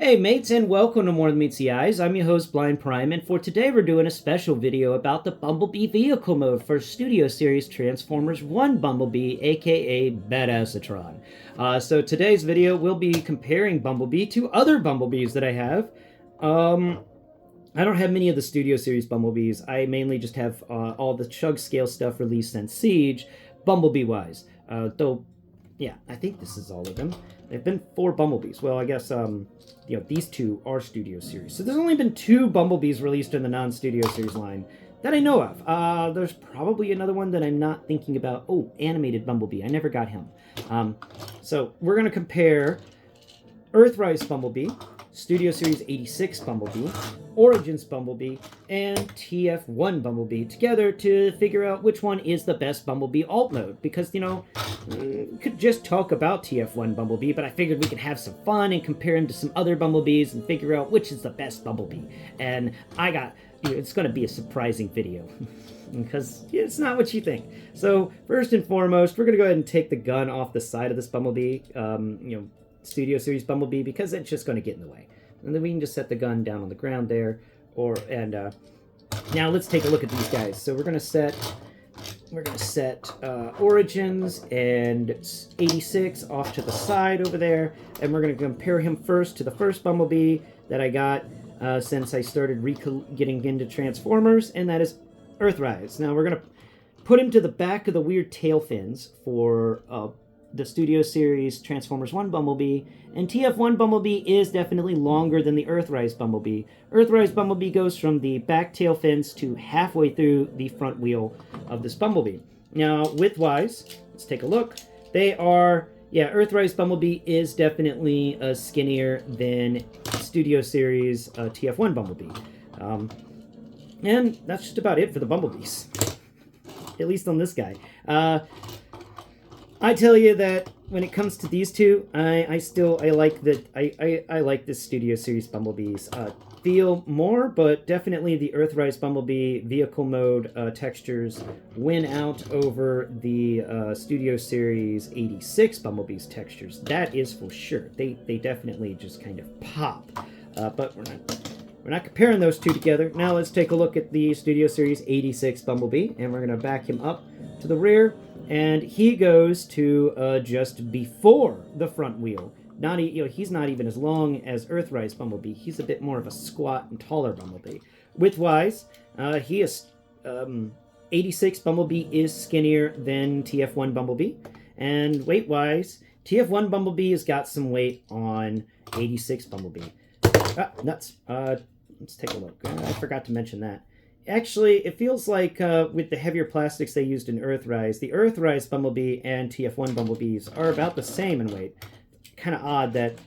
Hey mates, and welcome to More Than Meets the Eyes. I'm your host, Blind Prime, and for today we're doing a special video about the Bumblebee vehicle mode for Studio Series TransformersOne Bumblebee, aka Badassatron. So today's video will be comparing Bumblebee to other Bumblebees that I have. I don't have many of the Studio Series Bumblebees. I mainly just have all the Chug Scale stuff released since Siege, Bumblebee-wise. Though, yeah, I think this is all of them. There've been 4 Bumblebees. Well, I guess, these 2 are Studio Series. So there's only been 2 Bumblebees released in the non-Studio Series line that I know of. There's probably another one that I'm not thinking about. Oh, Animated Bumblebee. I never got him. So we're going to compare Earthrise Bumblebee, Studio Series 86 Bumblebee, Origins Bumblebee, and TF-One Bumblebee together to figure out which one is the best Bumblebee alt mode. Because, we could just talk about TF-One Bumblebee, but I figured we could have some fun and compare him to some other Bumblebees and figure out which is the best Bumblebee. And it's going to be a surprising video. Because it's not what you think. So, first and foremost, we're going to go ahead and take the gun off the side of this Bumblebee, Studio Series Bumblebee, because it's just going to get in the way. And then we can just set the gun down on the ground there. Now let's take a look at these guys. So we're going to set Origins and 86 off to the side over there, and we're going to compare him first to the first Bumblebee that I got since I started getting into Transformers, and that is Earthrise. Now we're going to put him to the back of the weird tail fins for the Studio Series TransformersOne Bumblebee, and TF-One Bumblebee is definitely longer than the Earthrise Bumblebee. Earthrise Bumblebee goes from the back tail fins to halfway through the front wheel of this Bumblebee. Now, width-wise, let's take a look. Earthrise Bumblebee is definitely skinnier than Studio Series TF-One Bumblebee. And that's just about it for the Bumblebees. At least on this guy. I tell you that when it comes to these two, I like this Studio Series Bumblebees. Feel more, but definitely the Earthrise Bumblebee vehicle mode textures win out over the Studio Series 86 Bumblebees textures. That is for sure. They definitely just kind of pop. But we're not comparing those two together. Now let's take a look at the Studio Series 86 Bumblebee, and we're going to back him up to the rear. And he goes to just before the front wheel. He's not even as long as Earthrise Bumblebee. He's a bit more of a squat and taller Bumblebee. Width-wise, 86 Bumblebee is skinnier than TF-One Bumblebee. And weight-wise, TF-One Bumblebee has got some weight on 86 Bumblebee. Nuts. Let's take a look. I forgot to mention that. Actually, it feels like with the heavier plastics they used in Earthrise, the Earthrise Bumblebee and TF-One Bumblebees are about the same in weight. Kind of odd that,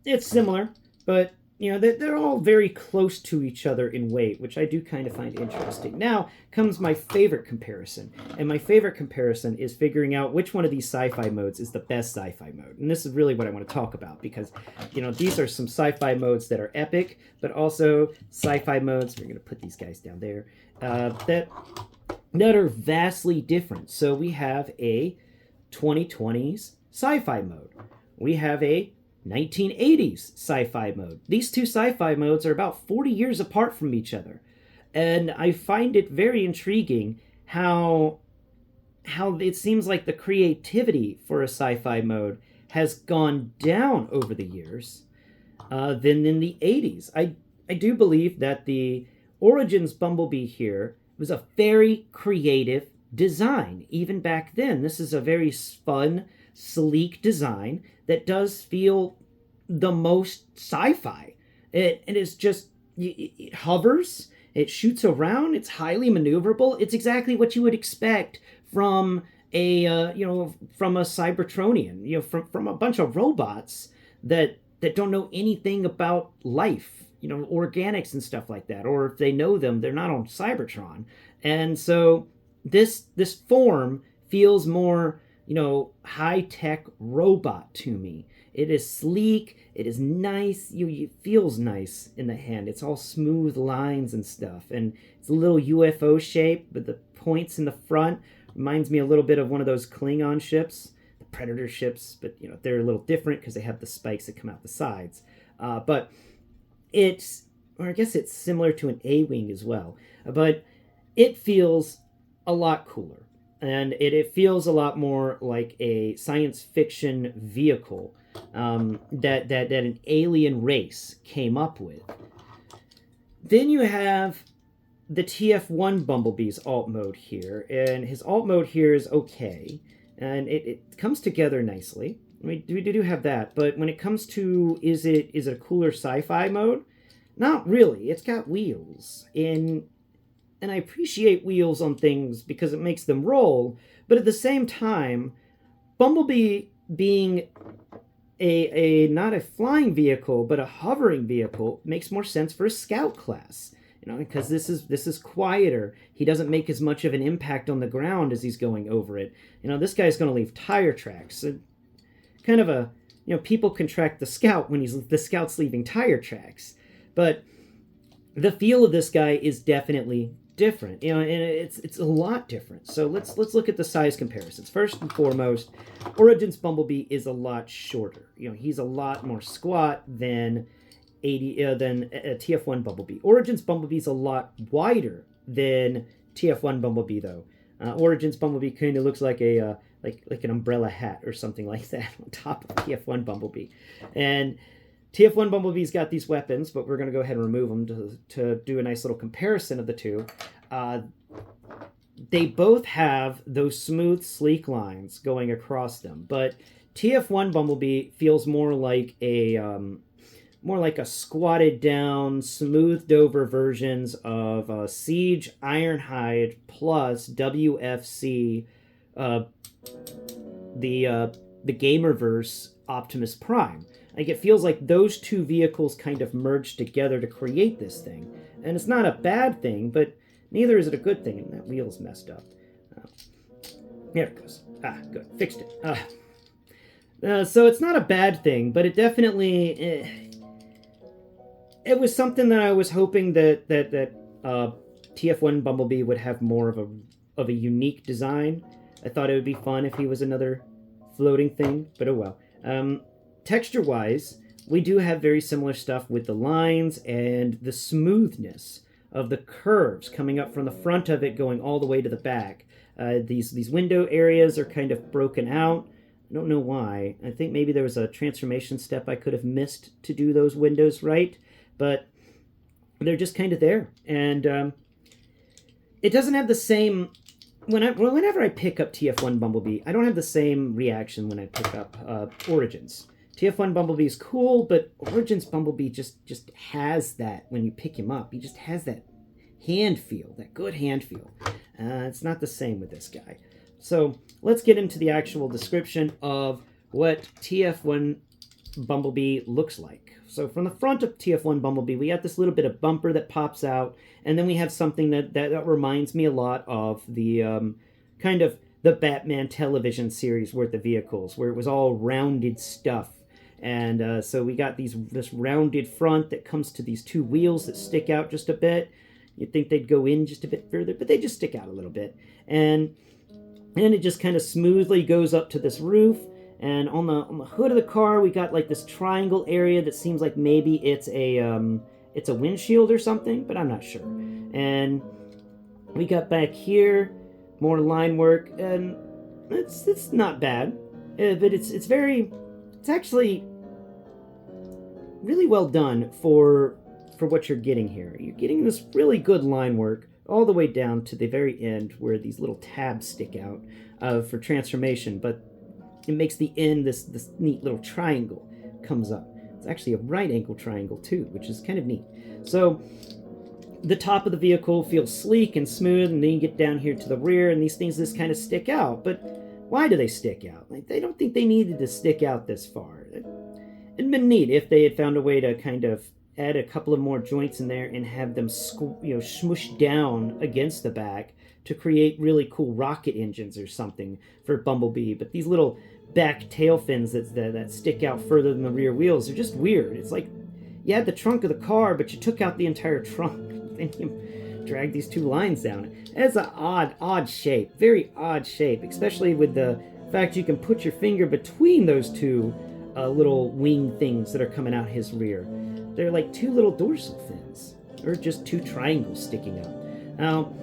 it's similar, but, they're all very close to each other in weight, which I do kind of find interesting. Now comes my favorite comparison, and my favorite comparison is figuring out which one of these sci-fi modes is the best sci-fi mode. And this is really what I want to talk about, because, these are some sci-fi modes that are epic, but also sci-fi modes, we're going to put these guys down there, that are vastly different. So we have a 2020s sci-fi mode. We have a 1980s sci-fi mode. These two sci-fi modes are about 40 years apart from each other. And I find it very intriguing how it seems like the creativity for a sci-fi mode has gone down over the years than in the 80s. I do believe that the Origins Bumblebee here was a very creative design. Even back then, this is a very fun, sleek design that does feel the most sci-fi. It is just, it hovers, it shoots around, it's highly maneuverable. It's exactly what you would expect from a Cybertronian, from a bunch of robots that don't know anything about life, organics and stuff like that. Or if they know them, they're not on Cybertron. And so this form feels more high-tech robot to me. It is sleek, it is nice, it feels nice in the hand. It's all smooth lines and stuff, and it's a little UFO shape, but the points in the front reminds me a little bit of one of those Klingon ships. The Predator ships, but they're a little different because they have the spikes that come out the sides. But I guess it's similar to an A-wing as well, but it feels a lot cooler, and it feels a lot more like a science fiction vehicle that an alien race came up with. Then you have the TF-One Bumblebee's alt mode here, and his alt mode here is okay, and it comes together nicely. We do have that, but when it comes to is it a cooler sci-fi mode? Not really. It's got wheels, and I appreciate wheels on things because it makes them roll, but at the same time, Bumblebee being a not a flying vehicle but a hovering vehicle makes more sense for a scout class, because this is quieter. He doesn't make as much of an impact on the ground as he's going over it. This guy's going to leave tire tracks. So kind of a people can track the scout when the scout's leaving tire tracks, but the feel of this guy is definitely different, and it's a lot different. So let's look at the size comparisons. First and foremost, Origins Bumblebee is a lot shorter. He's a lot more squat than TF-One Bumblebee. Origins Bumblebee is a lot wider than TF-One Bumblebee, though. Origins Bumblebee kind of looks like a like an umbrella hat or something like that on top of TF-One Bumblebee, and TF-One Bumblebee's got these weapons, but we're going to go ahead and remove them to do a nice little comparison of the two. They both have those smooth, sleek lines going across them, but TF-One Bumblebee feels more like a squatted down, smoothed over versions of Siege Ironhide plus WFC, the Gamerverse Optimus Prime. Like, it feels like those two vehicles kind of merged together to create this thing. And it's not a bad thing, but neither is it a good thing. And that wheel's messed up. There it goes. Good. Fixed it. So it's not a bad thing, but it definitely... it was something that I was hoping that TF-One Bumblebee would have more of a unique design. I thought it would be fun if he was another floating thing, but oh well. Texture-wise, we do have very similar stuff with the lines and the smoothness of the curves coming up from the front of it going all the way to the back. These window areas are kind of broken out. I don't know why. I think maybe there was a transformation step I could have missed to do those windows right, but they're just kind of there. And it doesn't have the same... Whenever I pick up TF-One Bumblebee, I don't have the same reaction when I pick up Origins. TF-One Bumblebee is cool, but Origins Bumblebee just has that when you pick him up. He just has that hand feel, that good hand feel. It's not the same with this guy. So let's get into the actual description of what TF-One Bumblebee looks like. So from the front of TF-One Bumblebee, we got this little bit of bumper that pops out, and then we have something that reminds me a lot of the kind of the Batman television series worth of vehicles, where it was all rounded stuff. And so we got this rounded front that comes to these two wheels that stick out just a bit. You'd think they'd go in just a bit further, but they just stick out a little bit. And it just kind of smoothly goes up to this roof. And on the hood of the car, we got like this triangle area that seems like maybe it's a windshield or something, but I'm not sure. And we got back here more line work, and it's not bad, but it's actually really well done for what you're getting here. You're getting this really good line work all the way down to the very end where these little tabs stick out for transformation, but it makes the end this neat little triangle comes up. It's actually a right angle triangle too, which is kind of neat. So the top of the vehicle feels sleek and smooth, and then you get down here to the rear, and these things just kind of stick out. But why do they stick out? Like, they don't think they needed to stick out this far. It'd been neat if they had found a way to kind of add a couple of more joints in there and have them smush down against the back to create really cool rocket engines or something for Bumblebee. But these little back tail fins that stick out further than the rear wheels are just weird. It's like you had the trunk of the car, but you took out the entire trunk and you dragged these two lines down. It's an odd shape, very odd shape, especially with the In fact, you can put your finger between those two little wing things that are coming out his rear. They're like two little dorsal fins, or just two triangles sticking out. Now,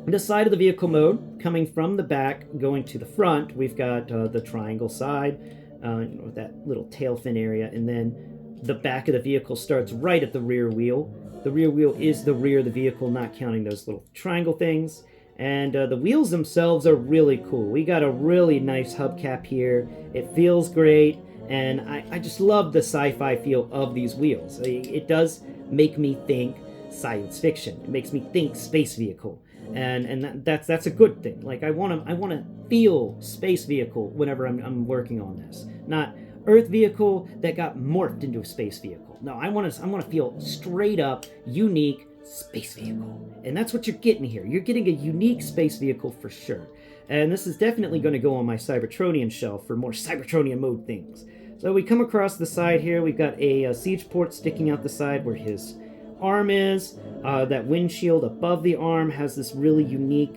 the side of the vehicle mode, coming from the back, going to the front, we've got the triangle side, with that little tail fin area, and then the back of the vehicle starts right at the rear wheel. The rear wheel is the rear of the vehicle, not counting those little triangle things. And the wheels themselves are really cool. We got a really nice hubcap here. It feels great, and I just love the sci-fi feel of these wheels. It does make me think science fiction. It makes me think space vehicle, and that's a good thing. Like I want to feel space vehicle whenever I'm working on this, not Earth vehicle that got morphed into a space vehicle. No, I want to feel straight up unique space vehicle, and that's what you're getting here. You're getting a unique space vehicle for sure, and this is definitely going to go on my Cybertronian shelf for more Cybertronian mode things. So we come across the side here. We've got a siege port sticking out the side where his arm is. That windshield above the arm has this really unique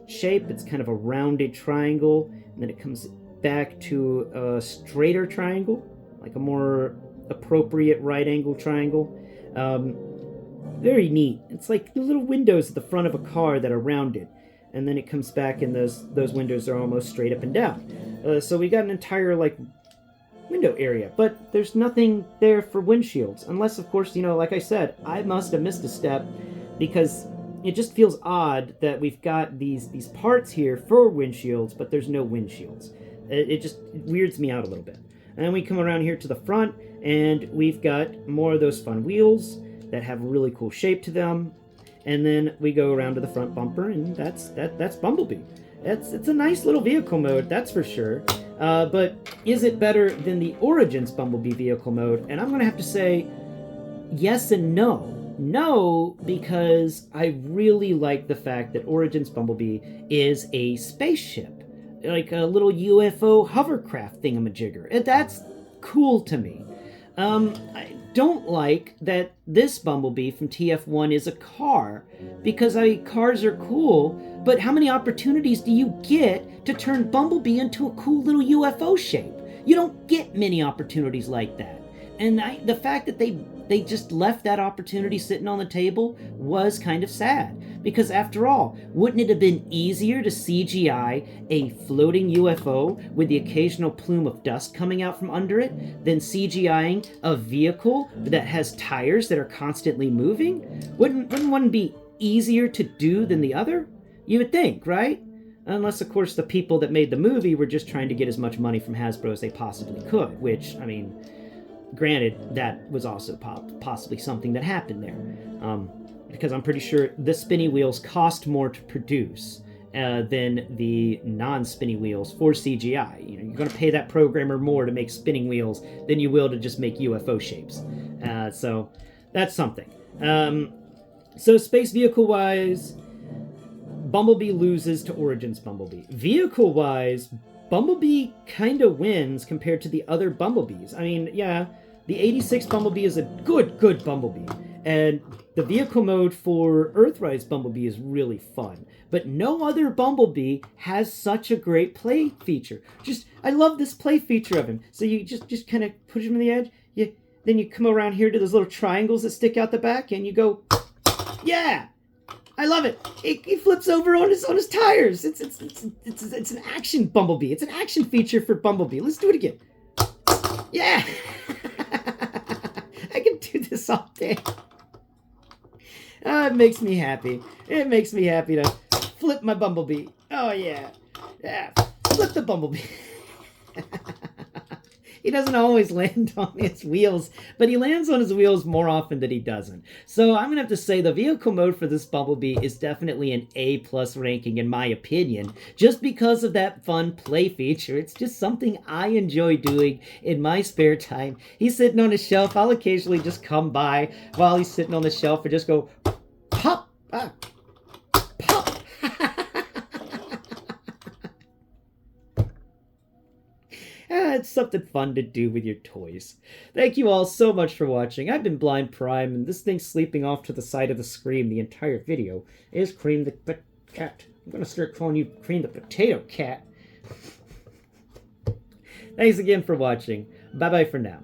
shape. It's kind of a rounded triangle, and then it comes back to a straighter triangle, like a more appropriate right angle triangle. Very neat. It's like the little windows at the front of a car that are rounded, and then it comes back and those windows are almost straight up and down. So we got an entire like window area, but there's nothing there for windshields, unless of course, like I said, I must have missed a step, because it just feels odd that we've got these parts here for windshields, but there's no windshields. It just weirds me out a little bit. And then we come around here to the front, and we've got more of those fun wheels that have a really cool shape to them. And then we go around to the front bumper, and that's Bumblebee. It's a nice little vehicle mode, that's for sure. But is it better than the Origins Bumblebee vehicle mode? And I'm going to have to say yes and no. No, because I really like the fact that Origins Bumblebee is a spaceship, like a little UFO hovercraft thingamajigger. And that's cool to me. I don't like that this Bumblebee from TF1 is a car, because cars are cool, but how many opportunities do you get to turn Bumblebee into a cool little UFO shape? You don't get many opportunities like that. And the fact that they just left that opportunity sitting on the table was kind of sad. Because after all, wouldn't it have been easier to CGI a floating UFO with the occasional plume of dust coming out from under it than CGIing a vehicle that has tires that are constantly moving? Wouldn't one be easier to do than the other? You would think, right? Unless, of course, the people that made the movie were just trying to get as much money from Hasbro as they possibly could, which, I mean, granted, that was also possibly something that happened there. Because I'm pretty sure the spinny wheels cost more to produce than the non-spinny wheels for CGI. You're going to pay that programmer more to make spinning wheels than you will to just make UFO shapes. So that's something. So space vehicle-wise, Bumblebee loses to Origins Bumblebee. Vehicle-wise, Bumblebee kind of wins compared to the other Bumblebees. I mean, yeah, the 86 Bumblebee is a good Bumblebee. And the vehicle mode for Earthrise Bumblebee is really fun. But no other Bumblebee has such a great play feature. I love this play feature of him. So you just kind of push him on the edge. Then you come around here to those little triangles that stick out the back, and you go, yeah! I love it. He flips over on his tires. It's an action Bumblebee. It's an action feature for Bumblebee. Let's do it again. Yeah. I can do this all day. It makes me happy. It makes me happy to flip my Bumblebee. Oh yeah. Yeah. Flip the Bumblebee. He doesn't always land on his wheels, but he lands on his wheels more often than he doesn't. So I'm going to have to say the vehicle mode for this Bumblebee is definitely an A+ ranking in my opinion, just because of that fun play feature. It's just something I enjoy doing in my spare time. He's sitting on his shelf. I'll occasionally just come by while he's sitting on the shelf and just go, pop, pop. It's something fun to do with your toys. Thank you all so much for watching. I've been Blind Prime, and this thing's sleeping off to the side of the screen the entire video is Kream the cat. I'm going to start calling you Kream the Potato Cat. Thanks again for watching. Bye-bye for now.